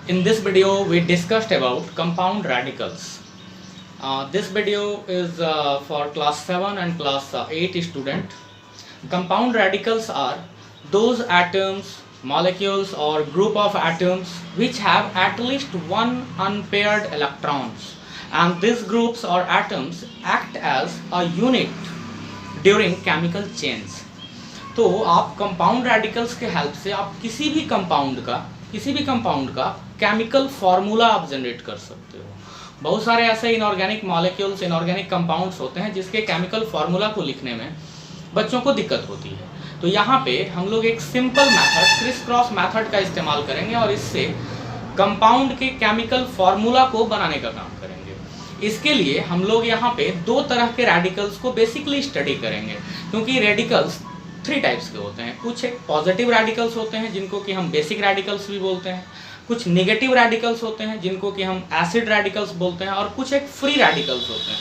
In this video, we discussed about compound radicals. This video is for class 7 and class 8 student. Compound radicals are those atoms, molecules or group of atoms which have at least one unpaired electrons, and these groups or atoms act as a unit during chemical change. तो आप compound radicals के help से आप किसी भी compound का chemical formula आप generate कर सकते हो। बहुत सारे ऐसे इनऑर्गेनिक मॉलिक्यूल्स, इनऑर्गेनिक कंपाउंड्स होते हैं जिसके केमिकल फार्मूला को लिखने में बच्चों को दिक्कत होती है। तो यहाँ पे हम लोग एक simple method, criss cross method का इस्तेमाल करेंगे और इससे कंपाउंड के केमिकल फार्मूला को बनाने का काम करेंगे। इसके लिए हम लोग यहाँ पे दो तरह के रेडिकल्स को बेसिकली स्टडी करेंगे, क्योंकि रेडिकल्स 3 टाइप्स के होते हैं। कुछ एक पॉजिटिव रेडिकल्स होते हैं जिनको कि हम बेसिक रेडिकल्स भी बोलते हैं, कुछ नेगेटिव रेडिकल्स होते हैं जिनको कि हम एसिड रेडिकल्स बोलते हैं, और कुछ एक फ्री रेडिकल्स होते हैं।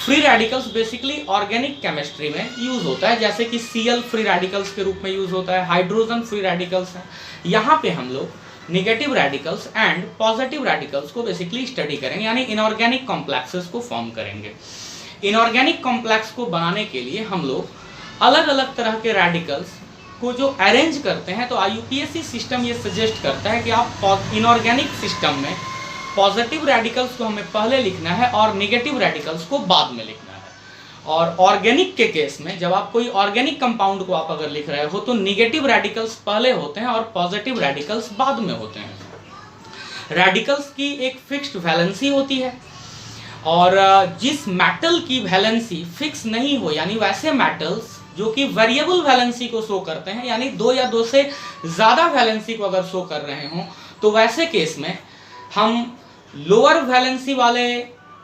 Free radicals basically organic chemistry में यूज होता है, जैसे कि Cl फ्री रेडिकल्स के रूप में यूज होता है, हाइड्रोजन फ्री रेडिकल्स है। यहाँ पे हम लोग negative radicals and positive radicals को बेसिकली स्टडी करेंगे, यानी इनऑर्गेनिक कॉम्प्लेक्सेस को फॉर्म करेंगे। इनऑर्गेनिक कॉम्प्लेक्स को बनाने के लिए हम लोग अलग अलग तरह के रेडिकल्स को जो अरेंज करते हैं, तो IUPAC सिस्टम ये सजेस्ट करता है कि आप इनऑर्गेनिक सिस्टम में पॉजिटिव रेडिकल्स को हमें पहले लिखना है और नेगेटिव रेडिकल्स को बाद में लिखना है। और ऑर्गेनिक के केस में जब आप कोई ऑर्गेनिक कंपाउंड को आप अगर लिख रहे हो तो नेगेटिव रेडिकल्स पहले होते हैं और पॉजिटिव रेडिकल्स बाद में होते हैं। रेडिकल्स की एक फिक्स्ड वैलेंसी होती है, और जिस मेटल की वैलेंसी फिक्स नहीं हो, यानी वैसे मेटल्स जो कि वेरिएबल वैलेंसी को शो करते हैं, यानी 2 या 2 से ज़्यादा वैलेंसी को अगर शो कर रहे हों, तो वैसे केस में हम लोअर वैलेंसी वाले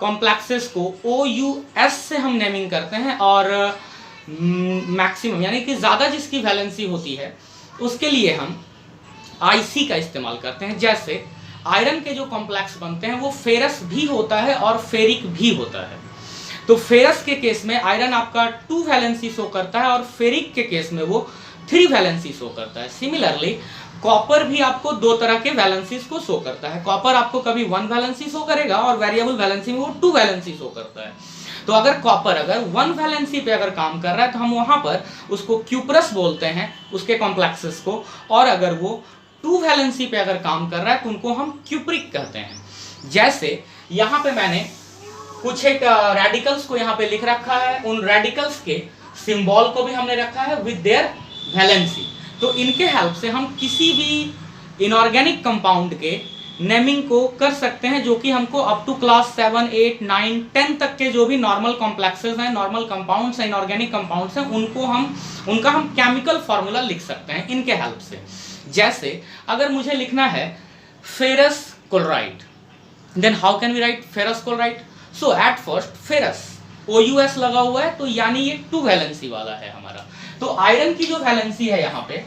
कॉम्प्लेक्सेस को OUS से हम नेमिंग करते हैं, और मैक्सिमम यानी कि ज़्यादा जिसकी वैलेंसी होती है उसके लिए हम IC का इस्तेमाल करते हैं। जैसे आयरन के जो कॉम्प्लेक्स बनते हैं वो फेरस भी होता है और फेरिक भी होता है। तो फेरस के केस में आयरन आपका 2 वैलेंसी शो करता है और फेरिक के केस में वो 3 वैलेंसी शो करता है। सिमिलरली कॉपर भी आपको 2 तरह के वैलेंसीज को शो करता है। कॉपर आपको कभी 1 वैलेंसी शो करेगा और वेरिएबल वैलेंसी में वो 2 वैलेंसी शो करता है। तो अगर कॉपर अगर 1 वैलेंसी पे अगर काम कर रहा है तो हम वहां पर उसको क्यूप्रस बोलते हैं उसके कॉम्प्लेक्सेस को, और अगर वो 2 वैलेंसी पे अगर काम कर रहा है तो उनको हम क्यूप्रिक कहते हैं। जैसे यहाँ पे मैंने कुछ एक रेडिकल्स को यहाँ पे लिख रखा है, उन रेडिकल्स के सिंबल को भी हमने रखा है विद देयर वैलेंसी। तो इनके हेल्प से हम किसी भी इनऑर्गेनिक कंपाउंड के नेमिंग को कर सकते हैं, जो कि हमको अप टू क्लास 7, 8, 9, 10 तक के जो भी नॉर्मल कॉम्प्लेक्सेस हैं, नॉर्मल कंपाउंड्स हैं, इनऑर्गेनिक कंपाउंड्स हैं, उनका हम केमिकल फार्मूला लिख सकते हैं इनके हेल्प से। जैसे अगर मुझे लिखना है ferrous chloride, then how can we write ferrous chloride? So at first ferrous OUS लगा हुआ है, तो यानी ये 2 वैलेंसी वाला है हमारा। तो आयरन की जो वैलेंसी है यहाँ पे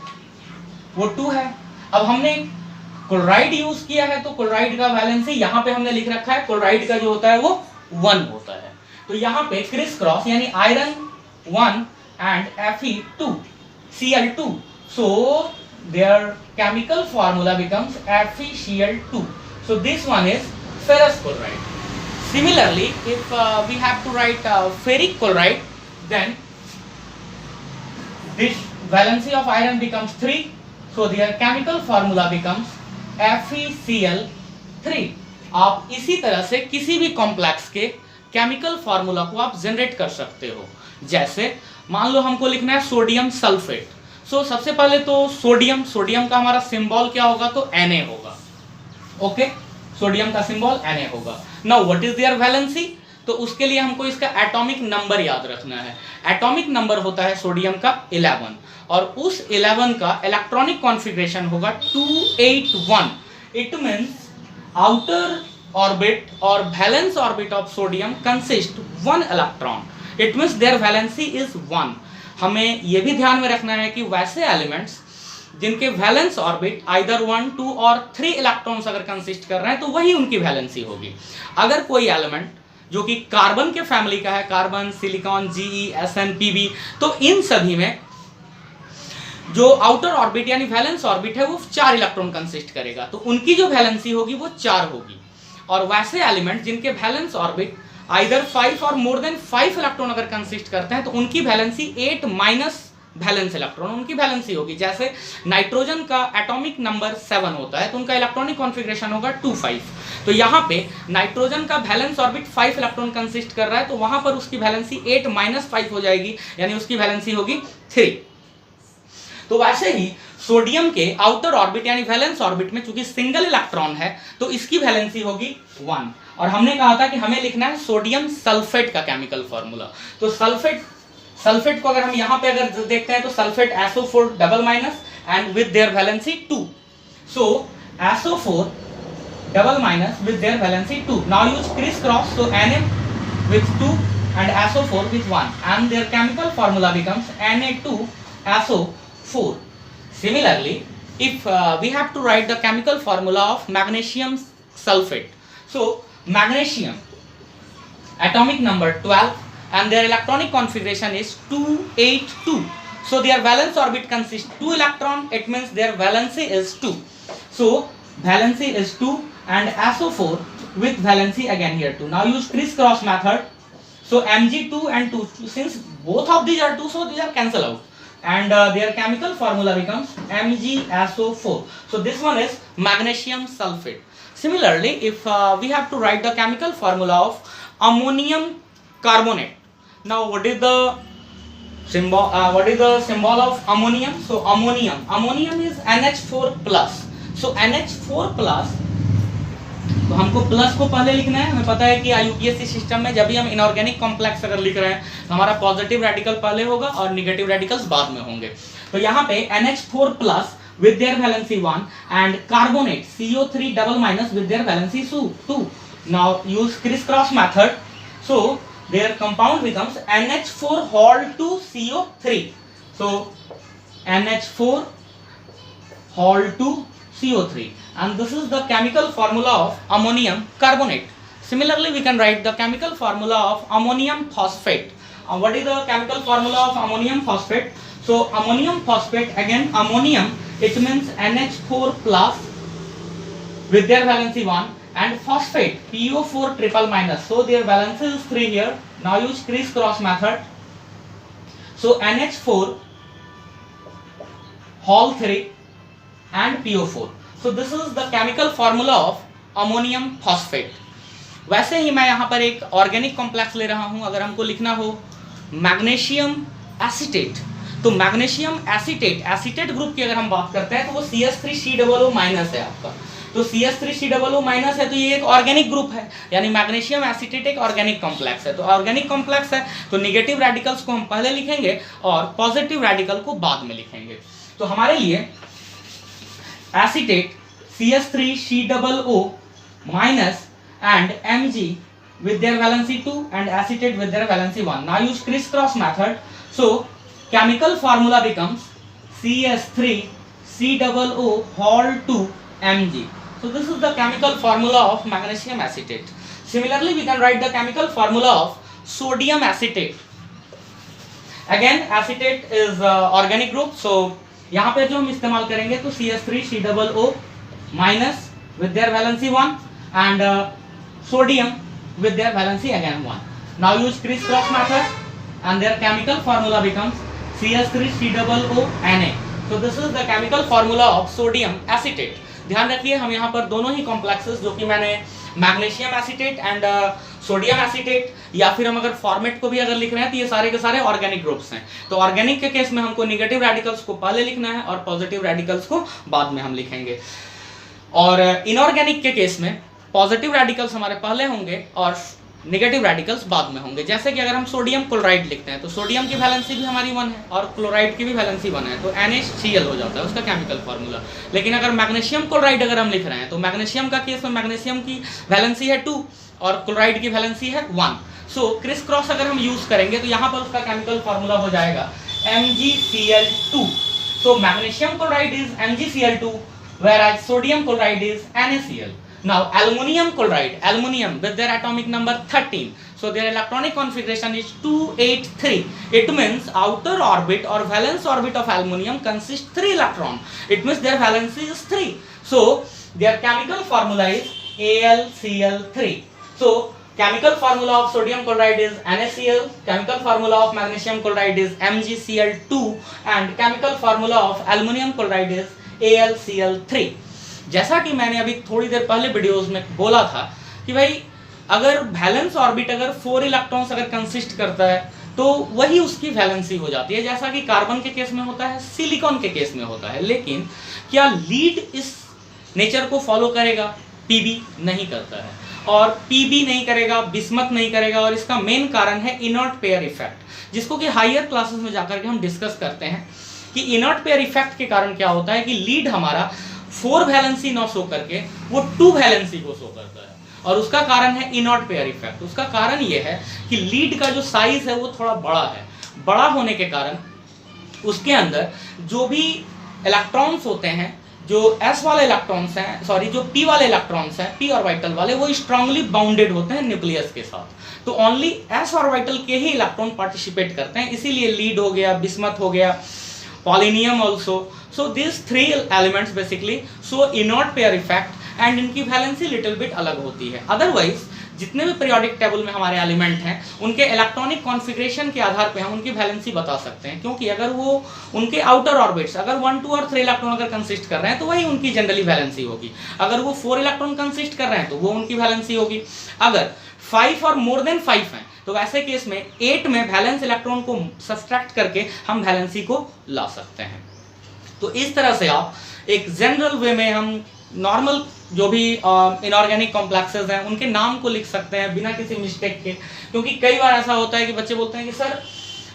वो 2 है। अब हमने क्लोराइड यूज किया है, तो क्लोराइड का वैलेंसी यहाँ पे हमने लिख रखा है, क्लोराइड का जो होता है वो 1 होता है। तो यहाँ पे क्रिस क्रॉस यानी iron 1 and Fe2 Cl2, so their chemical formula becomes FeCl2. So this one is ferrous chloride. Similarly, if we have to write ferric chloride, then this valency of iron becomes 3. So their chemical formula becomes FeCl3. आप इसी तरह से किसी भी complex के chemical formula को आप generate कर सकते हो। जैसे मान लो हमको लिखना है सोडियम सल्फेट। सो सबसे पहले तो सोडियम का हमारा सिंबल क्या होगा? तो Na होगा। ओके, सोडियम का सिंबल Na होगा। Now what is their valency? तो उसके लिए हमको इसका एटॉमिक नंबर याद रखना है। एटॉमिक नंबर होता है सोडियम का 11, और उस 11 का इलेक्ट्रॉनिक कॉन्फ़िगरेशन होगा 281। इट मींस आउटर ऑर्बिट और valence orbit of sodium consist 1 electron. It means their valency is 1। हमें यह भी ध्यान में रखना है कि वैसे एलिमेंट्स जिनके वैलेंस ऑर्बिट आइदर 1, 2 और 3 इलेक्ट्रॉन्स अगर कंसिस्ट कर रहे हैं तो वही उनकी वैलेंसी होगी। अगर कोई एलिमेंट जो कि कार्बन के फैमिली का है, carbon, silicon, Ge, Sn, Pb, तो इन सभी में जो आउटर ऑर्बिट यानी वैलेंस ऑर्बिट है वो 4 इलेक्ट्रॉन कंसिस्ट करेगा, तो उनकी जो वैलेंसी होगी वो 4 होगी। और वैसे एलिमेंट जिनके वैलेंस ऑर्बिट आइदर 5 और मोर देन 5 इलेक्ट्रॉन अगर कंसिस्ट करते हैं तो उनकी वैलेंसी 8 माइनस वैलेंस इलेक्ट्रॉन उनकी वैलेंसी होगी। जैसे नाइट्रोजन का एटॉमिक नंबर 7 होता है तो उनका इलेक्ट्रॉनिक कॉन्फ़िगरेशन होगा 2,5। तो यहाँ पे नाइट्रोजन का वैलेंस ऑर्बिट 5 इलेक्ट्रॉन कंसिस्ट कर रहा है तो वहां पर उसकी वैलेंसी 8 माइनस 5 हो जाएगी, यानी उसकी वैलेंसी होगी 3। तो वैसे ही सोडियम के आउटर ऑर्बिट यानी वैलेंस ऑर्बिट में चूंकि सिंगल इलेक्ट्रॉन है तो इसकी वैलेंसी होगी 1। और हमने कहा था कि हमें लिखना है सोडियम सल्फेट का केमिकल फॉर्मूला। तो सल्फेट को अगर हम यहाँ पे अगर देखते हैं तो sulphate SO4 double minus and with their valency 2। So SO4 double minus with their valency 2। Now use criss cross, so Na with 2 and SO4 with 1 and their chemical formula becomes Na2SO4. Similarly, if we have to write the chemical formula of magnesium sulfate, so magnesium atomic number 12 and their electronic configuration is 282. So their valence orbit consists 2 electron, it means their valency is 2. So valency is 2 and SO4 with valency again here 2. Now use criss-cross method. So Mg2 and 2, since both of these are 2, so these are cancel out and their chemical formula becomes MgSO4. So this one is magnesium sulfate. Similarly, if we have to write the chemical formula of ammonium carbonate. Now what is the symbol of ammonium? So ammonium is NH4 plus. So NH4 plus, तो हमको plus को पहले लिखना है। हमें पता है कि IUPAC सिस्टम में जब भी हम इनऑर्गेनिक कॉम्प्लेक्स अगर लिख रहे हैं तो हमारा पॉजिटिव रेडिकल पहले होगा और निगेटिव रेडिकल्स बाद में होंगे। तो यहाँ पे NH4 plus with their valency 1 and carbonate CO3 double minus with their valency 2. Now use criss-cross method. So their compound becomes NH4 Hol 2 CO3. So NH4 Hol 2 CO3 and this is the chemical formula of ammonium carbonate. Similarly, we can write the chemical formula of ammonium phosphate. What is the chemical formula of ammonium phosphate? So ammonium phosphate, again ammonium, it means NH4 plus with their valency 1 and phosphate PO4 triple minus, so their valence is 3 here. Now use criss-cross method. So NH4 Hol 3 and PO4. So this is the chemical formula of ammonium phosphate. वैसे ही मैं यहाँ पर एक organic complex ले रहा हूँ। अगर हमको लिखना हो मैग्नीशियम एसीटेट, तो मैग्नीशियम एसीटेट ग्रुप की अगर हम बात करते हैं तो वो CH3COO माइनस है आपका। तो CH3COO माइनस है तो ये एक ऑर्गेनिक ग्रुप है, यानी मैग्नीशियम एसीटेट एक ऑर्गेनिक कॉम्प्लेक्स है। तो ऑर्गेनिक कॉम्प्लेक्स है तो निगेटिव रेडिकल्स को हम पहले लिखेंगे और पॉजिटिव रेडिकल को बाद में लिखेंगे। तो हमारे लिए acetate CH3COO minus and Mg with their valency 2 and acetate with their valency 1. Now use criss-cross method. So chemical formula becomes CH3COO Hol 2 Mg. So this is the chemical formula of magnesium acetate. Similarly, we can write the chemical formula of sodium acetate. Again, acetate is organic group. So यहाँ पे जो हम इस्तेमाल करेंगे तो CH3COO minus with their valency 1 and sodium with their valency again 1. Now use criss-cross method and their chemical formula becomes CH3COO Na. So this is the chemical formula of sodium acetate. ध्यान रखिए हम यहाँ पर दोनों ही complexes जो कि मैंने magnesium acetate and sodium acetate, या फिर हम अगर फॉर्मेट को भी अगर लिख रहे हैं तो ये सारे के सारे ऑर्गेनिक ग्रुप्स हैं। तो ऑर्गेनिक के केस में हमको निगेटिव रेडिकल्स को पहले लिखना है और पॉजिटिव रेडिकल्स को बाद में हम लिखेंगे, और इनऑर्गेनिक के केस में पॉजिटिव रेडिकल्स हमारे पहले होंगे और नेगेटिव रेडिकल्स बाद में होंगे। जैसे कि अगर हम सोडियम क्लोराइड लिखते हैं तो सोडियम की वैलेंसी भी हमारी 1 है और क्लोराइड की भी वैलेंसी 1 है, तो NaCl हो जाता है उसका केमिकल फार्मूला। लेकिन अगर मैग्नीशियम क्लोराइड अगर हम लिख रहे हैं तो मैग्नीशियम का केस में मैग्नीशियम की वैलेंसी है 2 और क्लोराइड की वैलेंसी है 1। सो क्रिस क्रॉस अगर हम यूज करेंगे तो यहाँ पर उसका केमिकल फार्मूला हो जाएगा MgCl2। So magnesium chloride is MgCl2 whereas sodium chloride is NaCl. Now aluminum chloride, aluminum with their atomic number 13, so their electronic configuration is 283. It means outer orbit or valence orbit of aluminum consists 3 electrons. It means their valency is 3. So their chemical formula is AlCl3. So chemical formula of sodium chloride is NaCl, chemical formula of magnesium chloride is MgCl2 and chemical formula of aluminum chloride is AlCl3. जैसा कि मैंने अभी थोड़ी देर पहले videos में बोला था कि भाई अगर वैलेंस ऑर्बिट अगर 4 इलेक्ट्रॉन्स अगर कंसिस्ट करता है तो वही उसकी वैलेंसी हो जाती है, जैसा कि कार्बन के केस में होता है, सिलिकॉन के केस में होता है। लेकिन क्या लीड इस नेचर को फॉलो करेगा? पीबी नहीं करता है, और पीबी नहीं करेगा, बिस्मथ नहीं करेगा, और इसका मेन कारण है इनर्ट पेयर इफेक्ट, जिसको कि हायर क्लासेस में जाकर के हम डिस्कस करते हैं कि इनर्ट पेयर इफेक्ट के कारण क्या होता है कि लीड हमारा 4 वैलेंसी ना शो करके वो 2 वैलेंसी को शो करता है, और उसका कारण है इनर्ट पेयर इफेक्ट। उसका कारण ये है कि लीड का जो साइज है वो थोड़ा बड़ा है, बड़ा होने के कारण उसके अंदर जो भी इलेक्ट्रॉन्स होते हैं, जो s वाले इलेक्ट्रॉन्स हैं, सॉरी जो p वाले इलेक्ट्रॉन्स हैं, p ऑर्बिटल वाले, वो स्ट्रांगली बाउंडेड होते हैं न्यूक्लियस के साथ, तो ओनली s ऑर्बिटल के ही इलेक्ट्रॉन पार्टिसिपेट करते हैं, इसीलिए लीड हो गया, बिस्मथ हो गया, polonium also. So these 3 elements basically show inert pair effect and इनकी वैलेंसी लिटिल बिट अलग होती है। अदरवाइज जितने भी पीरियोडिक टेबल में हमारे एलिमेंट हैं उनके इलेक्ट्रॉनिक कॉन्फ़िगरेशन के आधार पे हम उनकी वैलेंसी बता सकते हैं, क्योंकि अगर वो उनके आउटर ऑर्बिट्स अगर 1, 2 और 3 इलेक्ट्रॉन अगर कंसिस्ट कर रहे हैं तो वही उनकी जनरली वैलेंसी होगी। अगर वो 4 इलेक्ट्रॉन कंसिस्ट कर रहे हैं तो वो उनकी वैलेंसी होगी। अगर 5 और मोर देन 5 हैं तो वैसे केस में 8 में वैलेंस इलेक्ट्रॉन को सब्सट्रैक्ट करके हम वैलेंसी को ला सकते हैं। तो इस तरह से आप एक जनरल वे में हम नॉर्मल जो भी इनऑर्गेनिक कॉम्प्लेक्सेस हैं उनके नाम को लिख सकते हैं बिना किसी मिस्टेक के, क्योंकि कई बार ऐसा होता है कि बच्चे बोलते हैं कि sir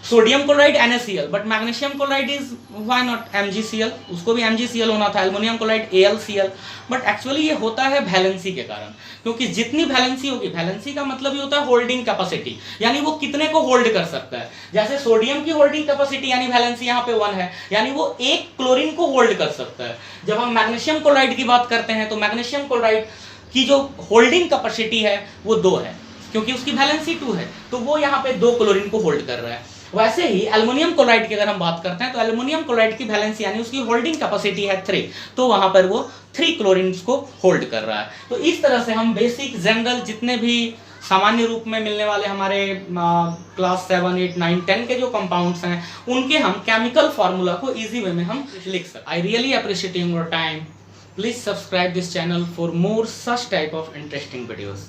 sodium chloride NaCl but magnesium chloride is why not MgCl, उसको भी MgCl होना था, aluminium chloride AlCl, but actually ये होता है वैलेंसी के कारण, क्योंकि जितनी वैलेंसी होगी, वैलेंसी का मतलब ही होता है होल्डिंग कैपेसिटी, यानी वो कितने को होल्ड कर सकता है। जैसे सोडियम की होल्डिंग कैपेसिटी यानी वैलेंसी यहाँ पे 1 है, यानी वो 1 क्लोरीन को होल्ड कर सकता है। जब हम मैग्नीशियम क्लोराइड की बात करते हैं तो मैग्नीशियम क्लोराइड की जो होल्डिंग कैपेसिटी है वो 2 है, क्योंकि उसकी वैलेंसी 2 है, तो वो यहाँ पे 2 क्लोरीन को होल्ड कर रहा है। वैसे ही एल्युमिनियम क्लोराइड की अगर हम बात करते हैं तो एल्युमिनियम क्लोराइड की वैलेंसी यानी उसकी होल्डिंग कैपेसिटी है 3, तो वहां पर वो 3 क्लोरीन्स को होल्ड कर रहा है। तो इस तरह से हम बेसिक जनरल जितने भी सामान्य रूप में मिलने वाले हमारे क्लास 7, 8, 9, 10 के जो कंपाउंड्स हैं उनके हम केमिकल फार्मूला को इजी वे में हम लिख सकते। I really appreciate your time. Please subscribe this channel for more such type of interesting videos.